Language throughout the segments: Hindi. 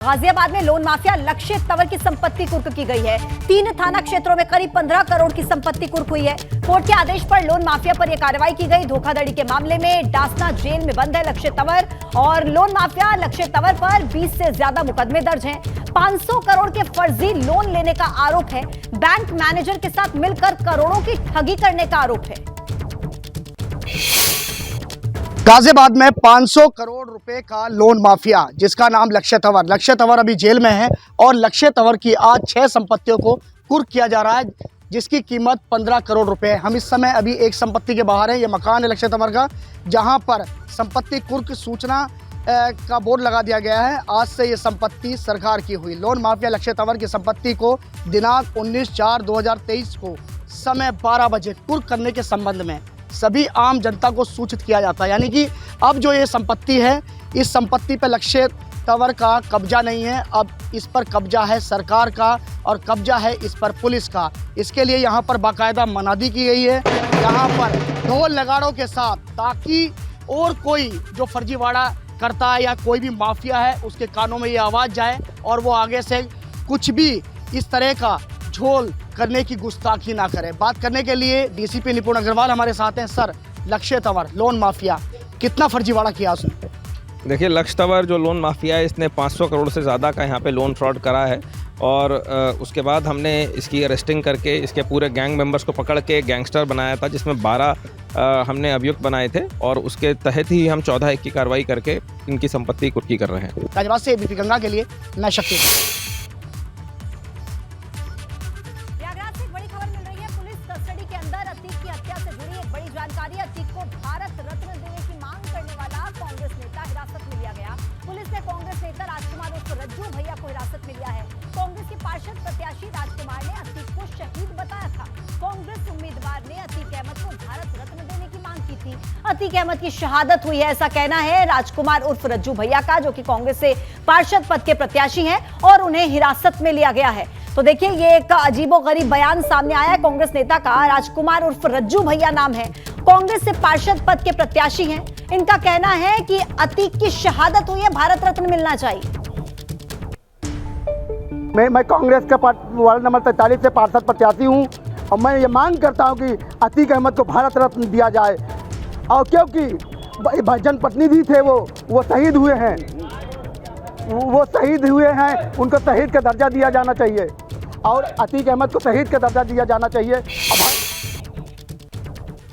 गाजियाबाद में लोन माफिया लक्षित तंवर की संपत्ति कुर्क की गई है। 3 थाना क्षेत्रों में करीब 15 करोड़ की संपत्ति कुर्क हुई है। कोर्ट के आदेश पर लोन माफिया पर यह कार्रवाई की गई। धोखाधड़ी के मामले में डासना जेल में बंद है लक्षित तंवर और लोन माफिया लक्षित तंवर पर 20 से ज्यादा मुकदमे दर्ज हैं। 500 करोड़ के फर्जी लोन लेने का आरोप है। बैंक मैनेजर के साथ मिलकर करोड़ों की ठगी करने का आरोप है। गाजियाबाद में 500 करोड़ रुपए का लोन माफिया जिसका नाम लक्षित तंवर अभी जेल में है और लक्षित तंवर की आज 6 संपत्तियों को कुर्क किया जा रहा है जिसकी कीमत 15 करोड़ रुपए है। हम इस समय अभी एक संपत्ति के बाहर हैं। ये मकान है लक्षित तंवर का जहां पर संपत्ति कुर्क सूचना का बोर्ड लगा दिया गया है। आज से ये संपत्ति सरकार की हुई। लोन माफिया लक्षित तंवर की संपत्ति को दिनांक 19/4/2023 को समय 12 बजे कुर्क करने के संबंध में सभी आम जनता को सूचित किया जाता है। यानी कि अब जो ये संपत्ति है, इस संपत्ति पर लक्षित तंवर का कब्जा नहीं है, अब इस पर कब्जा है सरकार का और कब्जा है इस पर पुलिस का। इसके लिए यहाँ पर बाकायदा मनादी की गई है, यहाँ पर ढोल नगाड़ों के साथ, ताकि और कोई जो फर्जीवाड़ा करता है या कोई भी माफिया है उसके कानों में ये आवाज़ जाए और वो आगे से कुछ भी इस तरह का झोल करने की गुस्ताखी ना करे। बात करने के लिए डीसीपी निपुण अग्रवाल हमारे साथ हैं। सर, लक्षित तंवर लोन माफिया कितना फर्जीवाड़ा किया उसने? देखिए, लक्षित तंवर जो लोन माफिया है इसने 500 करोड़ से ज़्यादा का यहाँ पे लोन फ्रॉड करा है और उसके बाद हमने इसकी अरेस्टिंग करके इसके पूरे गैंग मेंबर्स को पकड़ के गैंगस्टर बनाया था जिसमें 12 हमने अभियुक्त बनाए थे और उसके तहत ही हम 14 की कार्रवाई करके इनकी संपत्ति कुर्की कर रहे हैं। गाजियाबाद से एबीपी गंगा के लिए मैं शक्ति। जानकारी अतीक को भारत रत्न देने की मांग करने वाला कांग्रेस नेता हिरासत में लिया गया। पुलिस ने कांग्रेस नेता राजकुमार उर्फ रज्जू भैया को हिरासत में लिया है। कांग्रेस के पार्षद प्रत्याशी राजकुमार ने अतीक को शहीद बताया था। कांग्रेस उम्मीदवार ने अतीक अहमद को भारत रत्न देने की मांग की थी। अतीक अहमद की शहादत हुई है ऐसा कहना है राजकुमार उर्फ रज्जू भैया का, जो कि कांग्रेस से पार्षद पद के प्रत्याशी हैं और उन्हें हिरासत में लिया गया है। तो देखिए, ये एक अजीबोगरीब बयान सामने आया है कांग्रेस नेता का। राजकुमार उर्फ रज्जू भैया नाम है, कांग्रेस से पार्षद पद के प्रत्याशी हैं। इनका कहना है कि अतीक की शहादत हुई है, भारत रत्न मिलना चाहिए। मैं कांग्रेस के वार्ड नंबर 43 से पार्षद प्रत्याशी हूं और मैं ये मांग करता हूं कि अतीक अहमद को भारत रत्न दिया जाए। और क्योंकि जनप्रतिनिधि थे वो शहीद हुए हैं, उनको शहीद का दर्जा दिया जाना चाहिए और अतीक अहमद को शहीद का दर्जा दिया जाना चाहिए।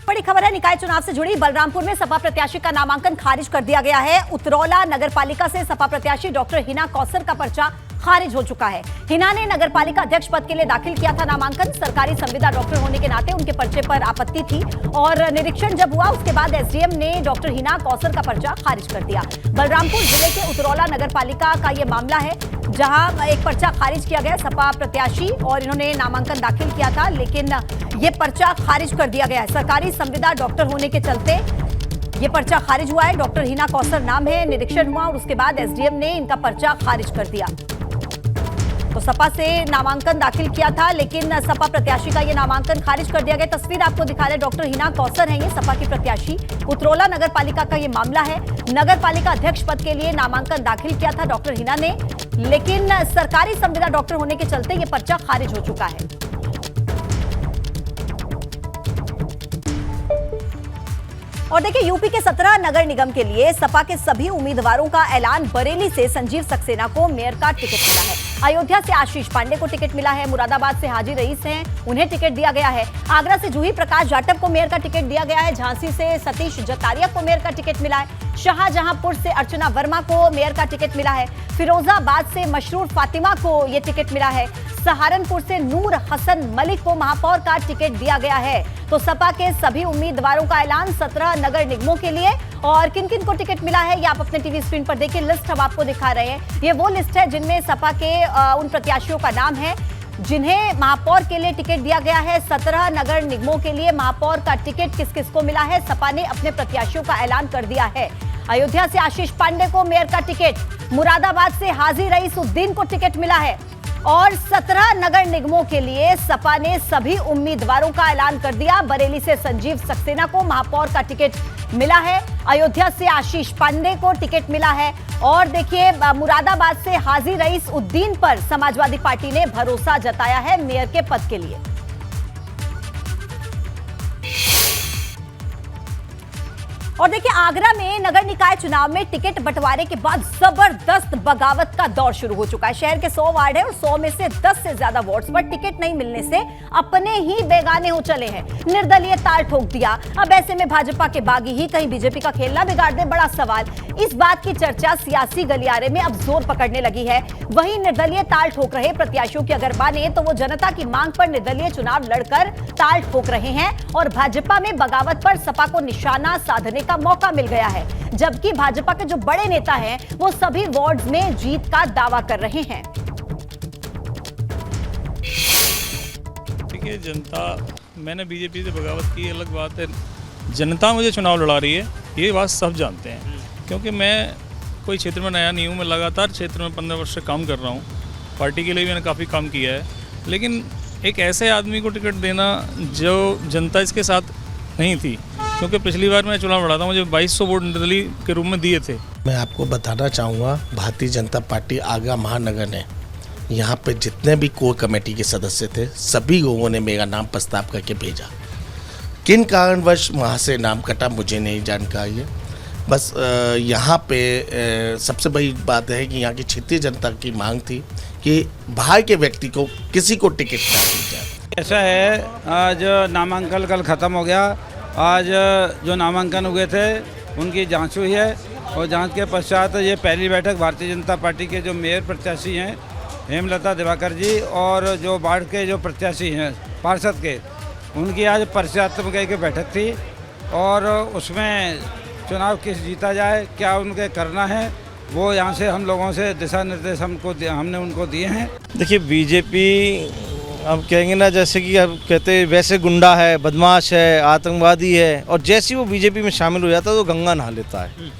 बड़ी खबर है निकाय चुनाव से जुड़ी। बलरामपुर में सपा प्रत्याशी का नामांकन खारिज कर दिया गया है। उतरौला नगरपालिका से सपा प्रत्याशी डॉक्टर हिना कौसर का पर्चा खारिज हो चुका है। हिना ने नगरपालिका अध्यक्ष पद के लिए दाखिल किया था नामांकन। सरकारी संविदा डॉक्टर होने के नाते उनके पर्चे पर आपत्ति थी और निरीक्षण जब हुआ उसके बाद एसडीएम ने डॉक्टर हिना कौसर का पर्चा खारिज कर दिया। बलरामपुर जिले के उतरौला नगरपालिका का यह मामला है जहां एक पर्चा खारिज किया गया सपा प्रत्याशी और इन्होंने नामांकन दाखिल किया था, लेकिन ये पर्चा खारिज कर दिया गया है। सरकारी संविदा डॉक्टर होने के चलते ये पर्चा खारिज हुआ है। डॉक्टर हिना कौसर नाम है, निरीक्षण हुआ और उसके बाद एसडीएम ने इनका पर्चा खारिज कर दिया। तो सपा से नामांकन दाखिल किया था लेकिन सपा प्रत्याशी का ये नामांकन खारिज कर दिया गया। तस्वीर आपको दिखा रहे डॉक्टर हिना कौसर हैं, ये सपा की प्रत्याशी। उतरौला नगरपालिका का ये मामला है। नगरपालिका अध्यक्ष पद के लिए नामांकन दाखिल किया था डॉक्टर हिना ने, लेकिन सरकारी संविदा डॉक्टर होने के चलते ये पर्चा खारिज हो चुका है। और देखिए, यूपी के 17 नगर निगम के लिए सपा के सभी उम्मीदवारों का ऐलान। बरेली से संजीव सक्सेना को मेयर का टिकट मिला है। अयोध्या से आशीष पांडे को टिकट मिला है। मुरादाबाद से हाजी रईस हैं, उन्हें टिकट दिया गया है। आगरा से जूही प्रकाश जाटव को मेयर का टिकट दिया गया है। झांसी से सतीश जतारिया को मेयर का टिकट मिला है। शाहजहांपुर से अर्चना वर्मा को मेयर का टिकट मिला है। फिरोजाबाद से मशरूर फातिमा को यह टिकट मिला है। सहारनपुर से नूर हसन मलिक को महापौर का टिकट दिया गया है। तो सपा के सभी उम्मीदवारों का ऐलान 17 नगर निगमों के लिए। और किन किन को टिकट मिला है ये आप अपने टीवी स्क्रीन पर देखिए। लिस्ट हम आपको दिखा रहे हैं। ये वो लिस्ट है जिनमें सपा के उन प्रत्याशियों का नाम है जिन्हें महापौर के लिए टिकट दिया गया है। 17 नगर निगमों के लिए महापौर का टिकट किस किस को मिला है, सपा ने अपने प्रत्याशियों का ऐलान कर दिया है। अयोध्या से आशीष पांडे को मेयर का टिकट, मुरादाबाद से हाजी रईसुद्दीन को टिकट मिला है और 17 नगर निगमों के लिए सपा ने सभी उम्मीदवारों का ऐलान कर दिया। बरेली से संजीव सक्सेना को महापौर का टिकट मिला है। अयोध्या से आशीष पांडे को टिकट मिला है और देखिए मुरादाबाद से हाजी रईस उद्दीन पर समाजवादी पार्टी ने भरोसा जताया है मेयर के पद के लिए। और देखिए आगरा में नगर निकाय चुनाव में टिकट बंटवारे के बाद जबरदस्त बगावत का दौर शुरू हो चुका है। शहर के 100 वार्ड है और 100 में से 10 से ज्यादा वार्ड्स पर टिकट नहीं मिलने से अपने ही बेगाने हो चले हैं। निर्दलीय ताल ठोक दिया। अब ऐसे में भाजपा के बागी ही कहीं बीजेपी का खेलना बिगाड़ दे, बड़ा सवाल। इस बात की चर्चा सियासी गलियारे में अब जोर पकड़ने लगी है। वहीं निर्दलीय ताल ठोक रहे प्रत्याशियों की अगर माने तो वो जनता की मांग पर निर्दलीय चुनाव लड़कर ताल ठोक रहे हैं और भाजपा में बगावत पर सपा को निशाना साधने का मौका मिल गया है। जबकि भाजपा के जो बड़े नेता हैं वो सभी वार्ड्स में जीत का दावा कर रहे हैं। देखिए जनता, मैंने बीजेपी से बगावत की अलग बात है, जनता मुझे चुनाव लड़ा रही है ये बात सब जानते हैं। क्योंकि मैं कोई क्षेत्र में नया नहीं हूँ, मैं लगातार क्षेत्र में 15 वर्ष से काम कर रहा हूँ। पार्टी के लिए भी मैंने काफ़ी काम किया है, लेकिन एक ऐसे आदमी को टिकट देना जो जनता इसके साथ नहीं थी। क्योंकि पिछली बार मैं चुनाव लड़ा था, मुझे 2200 वोट निर्दलीय के रूप में दिए थे। मैं आपको बताना चाहूँगा, भारतीय जनता पार्टी आगरा महानगर ने यहाँ पे जितने भी कोर कमेटी के सदस्य थे सभी लोगों ने मेरा नाम प्रस्ताव करके भेजा। किन कारणवश वहाँ से नाम कटा मुझे नहीं जानकारी है। बस यहाँ पे सबसे बड़ी बात है कि यहाँ की क्षेत्रीय जनता की मांग थी कि बाहर के व्यक्ति को किसी को टिकट ना दी जाए। ऐसा है, आज नामांकन कल ख़त्म हो गया। आज जो नामांकन हुए थे उनकी जांच हुई है और जांच के पश्चात ये पहली बैठक भारतीय जनता पार्टी के जो मेयर प्रत्याशी हैं हेमलता दिवाकर जी और जो वार्ड के जो प्रत्याशी हैं पार्षद के, उनकी आज परिचयात्मक की बैठक थी और उसमें चुनाव किस जीता जाए, क्या उनके करना है, वो यहाँ से हम लोगों से दिशा निर्देश हमने उनको दिए हैं। देखिए बीजेपी अब कहेंगे ना, जैसे कि अब कहते हैं वैसे गुंडा है, बदमाश है, आतंकवादी है, और जैसे ही वो बीजेपी में शामिल हो जाता है तो गंगा नहा लेता है।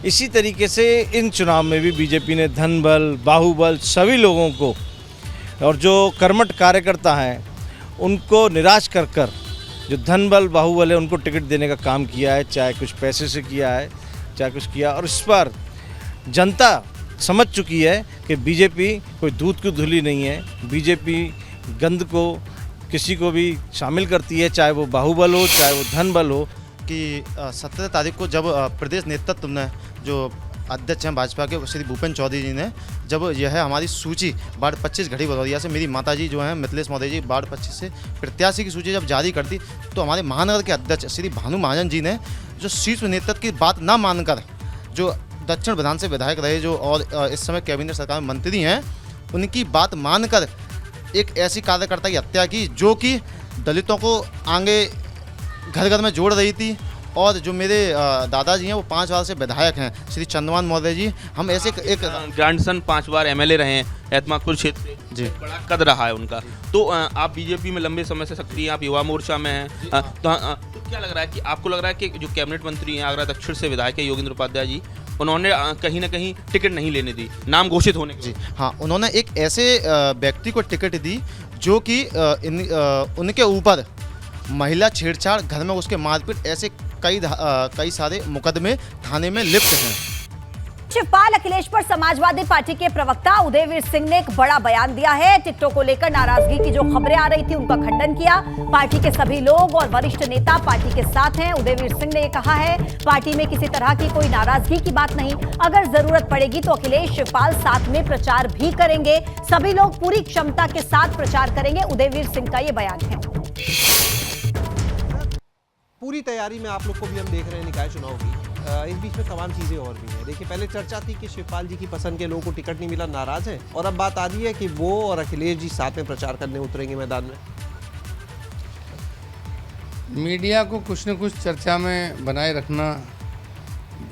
इसी तरीके से इन चुनाव में भी बीजेपी ने धन बल, बाहुबल सभी लोगों को और जो कर्मठ कार्यकर्ता हैं उनको निराश कर कर जो धन बल बाहुबल है उनको टिकट देने का काम किया है, चाहे कुछ पैसे से किया है चाहे कुछ किया। और इस पर जनता समझ चुकी है कि बीजेपी कोई दूध की धुली नहीं है। बीजेपी गंद को किसी को भी शामिल करती है, चाहे वो बाहुबल हो चाहे वो धन बल हो। कि 17 तारीख को जब प्रदेश नेतृत्व ने जो अध्यक्ष हैं भाजपा के श्री भूपेंद्र चौधरी जी ने जब यह हमारी सूची वार्ड 25 घड़ी बदौरिया से मेरी माताजी जो हैं मिथिलेश मौर्य जी वार्ड 25 से प्रत्याशी की सूची जब जारी कर दी, तो हमारे महानगर के अध्यक्ष श्री भानु महाजन जी ने जो शीर्ष नेतृत्व की बात ना मानकर जो दक्षिण विधान से विधायक रहे जो और इस समय कैबिनेट सरकार में मंत्री हैं, उनकी बात मानकर एक ऐसी कार्यकर्ता की हत्या की जो कि दलितों को आगे घर घर में जोड़ रही थी। और जो मेरे दादाजी हैं वो 5 बार से विधायक हैं श्री चंद्रमान मौर्य जी, हम ऐसे एक ग्रैंडसन 5 बार एमएलए रहे हैं एतमाकुल क्षेत्र से जी, बड़ा कद रहा है उनका। तो आप बीजेपी में लंबे समय से सक्रिय हैं, आप युवा मोर्चा में हैं, तो क्या लग रहा है कि आपको लग रहा है कि जो कैबिनेट मंत्री हैं आगरा दक्षिण से विधायक है योगेंद्र उपाध्याय जी, उन्होंने कहीं ना कहीं टिकट नहीं लेने दी नाम घोषित होने जी हाँ, उन्होंने एक ऐसे व्यक्ति को टिकट दी जो कि उनके ऊपर महिला छेड़छाड़, घर में उसके मारपीट, ऐसे कई सारे मुकदमे थाने में लिप्त हैं। शिवपाल अखिलेश पर समाजवादी पार्टी के प्रवक्ता उदयवीर सिंह ने एक बड़ा बयान दिया है। टिकटों को लेकर नाराजगी की जो खबरें आ रही थी उनका खंडन किया। पार्टी के सभी लोग और वरिष्ठ नेता पार्टी के साथ हैं। उदयवीर सिंह ने कहा है पार्टी में किसी तरह की कोई नाराजगी की बात नहीं, अगर जरूरत पड़ेगी तो अखिलेश शिवपाल साथ में प्रचार भी करेंगे। सभी लोग पूरी क्षमता के साथ प्रचार करेंगे, उदयवीर सिंह का ये बयान है। पूरी तैयारी में आप लोग को भी हम देख रहे हैं निकाय चुनाव की। इस बीच में तमाम चीज़ें और भी हैं। देखिए पहले चर्चा थी कि शिवपाल जी की पसंद के लोगों को टिकट नहीं मिला, नाराज हैं, और अब बात आ रही है कि वो और अखिलेश जी साथ में प्रचार करने उतरेंगे मैदान में। मीडिया को कुछ न कुछ चर्चा में बनाए रखना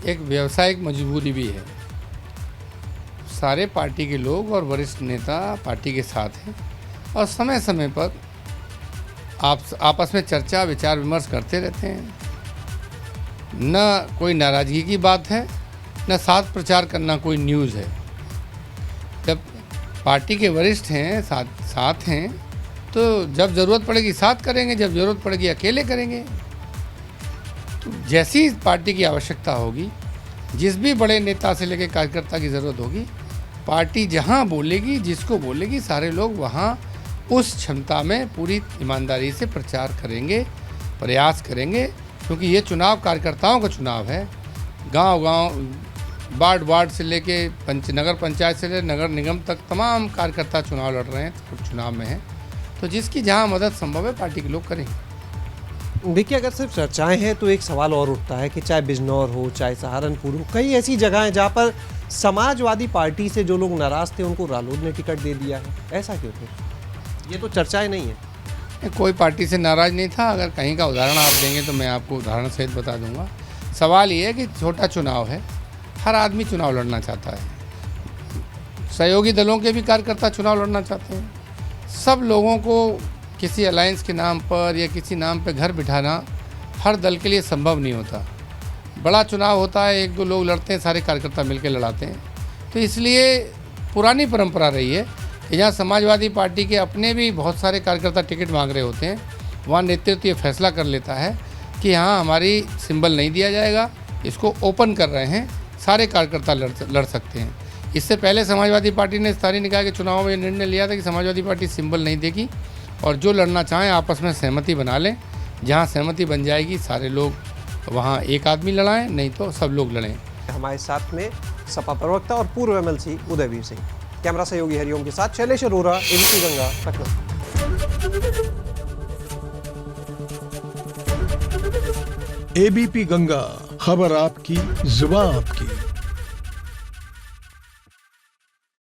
एक व्यावसायिक मजबूरी भी है। सारे पार्टी के लोग और वरिष्ठ नेता पार्टी के साथ हैं और समय समय पर आपस में चर्चा विचार विमर्श करते रहते हैं। न कोई नाराज़गी की बात है, न साथ प्रचार करना कोई न्यूज़ है। जब पार्टी के वरिष्ठ हैं साथ हैं तो जब ज़रूरत पड़ेगी साथ करेंगे, जब ज़रूरत पड़ेगी अकेले करेंगे। तो जैसी पार्टी की आवश्यकता होगी, जिस भी बड़े नेता से लेकर कार्यकर्ता की ज़रूरत होगी, पार्टी जहां बोलेगी, जिसको बोलेगी, सारे लोग वहां उस क्षमता में पूरी ईमानदारी से प्रचार करेंगे, प्रयास करेंगे, क्योंकि ये चुनाव कार्यकर्ताओं का चुनाव है। गांव-गांव, वार्ड से लेके नगर पंचायत से लेकर नगर निगम तक तमाम कार्यकर्ता चुनाव लड़ रहे हैं, चुनाव में हैं। तो जिसकी जहां मदद संभव है पार्टी के लोग करेंगे। देखिए, अगर सिर्फ चर्चाएं हैं तो एक सवाल और उठता है कि चाहे बिजनौर हो, चाहे सहारनपुर हो, कई ऐसी जगह हैं जहाँ पर समाजवादी पार्टी से जो लोग नाराज़ थे उनको रालोद ने टिकट दे दिया है। ऐसा क्यों फिर? ये तो चर्चाएं नहीं है। कोई पार्टी से नाराज़ नहीं था। अगर कहीं का उदाहरण आप देंगे तो मैं आपको उदाहरण सहित बता दूंगा। सवाल ये है कि छोटा चुनाव है, हर आदमी चुनाव लड़ना चाहता है। सहयोगी दलों के भी कार्यकर्ता चुनाव लड़ना चाहते हैं। सब लोगों को किसी अलायंस के नाम पर या किसी नाम पर घर बिठाना हर दल के लिए संभव नहीं होता। बड़ा चुनाव होता है, एक दो लोग लड़ते हैं, सारे कार्यकर्ता मिलकर लड़ाते हैं। तो इसलिए पुरानी परंपरा रही है कि जहाँ समाजवादी पार्टी के अपने भी बहुत सारे कार्यकर्ता टिकट मांग रहे होते हैं, वहाँ नेतृत्व ये फैसला कर लेता है कि यहाँ हमारी सिंबल नहीं दिया जाएगा, इसको ओपन कर रहे हैं, सारे कार्यकर्ता लड़ सकते हैं। इससे पहले समाजवादी पार्टी ने स्थानीय निकाय के चुनाव में निर्णय लिया था कि समाजवादी पार्टी सिंबल नहीं देगी और जो लड़ना चाहें आपस में सहमति बना लें। जहाँ सहमति बन जाएगी सारे लोग वहाँ एक आदमी लड़ाएं, नहीं तो सब लोग लड़ें। हमारे साथ में सपा प्रवक्ता और पूर्व एमएलसी उदयवीर सिंह, कैमरा सहयोगी हरिओम के साथ शैलेश अरोरा, एबीपी गंगा, लखनऊ। एबीपी गंगा, खबर आपकी, जुबान आपकी।